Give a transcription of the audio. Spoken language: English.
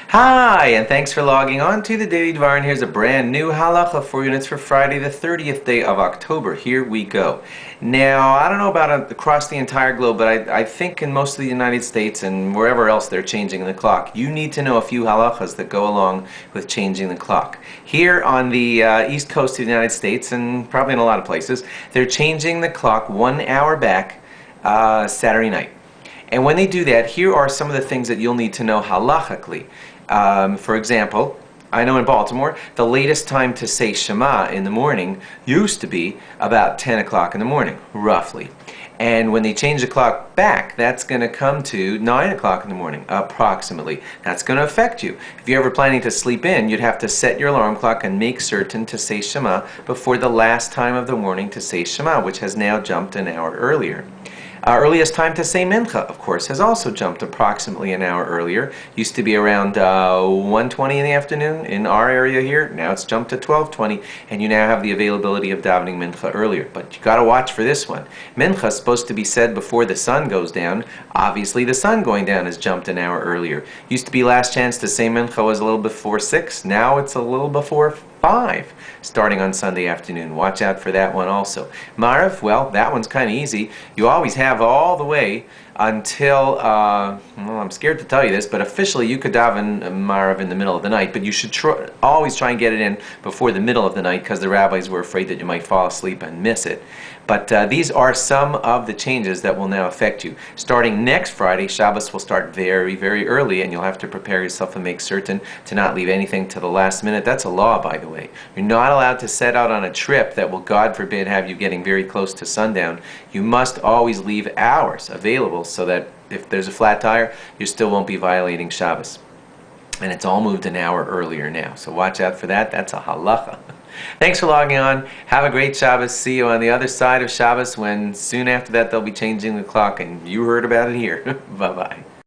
Hi, and thanks for logging on to the Daily Dvar, and here's a brand new Halacha for you, and it's for Friday the 30th day of October. Here we go. Now, I don't know about across the entire globe, but I think in most of the United States and wherever else they're changing the clock, you need to know a few halachas that go along with changing the clock. Here on the east coast of the United States, and probably in a lot of places, they're changing the clock 1 hour back Saturday night. And when they do that, here are some of the things that you'll need to know halachically. For example, I know in Baltimore, the latest time to say Shema in the morning used to be about 10 o'clock in the morning, roughly. And when they change the clock back, that's going to come to 9 o'clock in the morning, approximately. That's going to affect you. If you're ever planning to sleep in, you'd have to set your alarm clock and make certain to say Shema before the last time of the morning to say Shema, which has now jumped an hour earlier. Our earliest time to say Mincha, of course, has also jumped approximately an hour earlier. Used to be around 1:20 in the afternoon in our area here. Now it's jumped to 12:20, and you now have the availability of davening Mincha earlier. But you got to watch for this one. Mincha is supposed to be said before the sun goes down. Obviously, the sun going down has jumped an hour earlier. Used to be last chance to say Mincha was a little before 6. Now it's a little before 5, starting on Sunday afternoon. Watch out for that one also. Marav, well, that one's kind of easy. You always have all the way until, well, I'm scared to tell you this, but officially you could daven Marav in the middle of the night, but you should always try and get it in before the middle of the night because the rabbis were afraid that you might fall asleep and miss it. But these are some of the changes that will now affect you. Starting next Friday, Shabbos will start very, very early, and you'll have to prepare yourself and make certain to not leave anything to the last minute. That's a law, by the way. You're not allowed to set out on a trip that will, God forbid, have you getting very close to sundown. You must always leave hours available so that if there's a flat tire, you still won't be violating Shabbos. And it's all moved an hour earlier now. So watch out for that. That's a halacha. Thanks for logging on. Have a great Shabbos. See you on the other side of Shabbos when soon after that they'll be changing the clock, and you heard about it here. Bye-bye.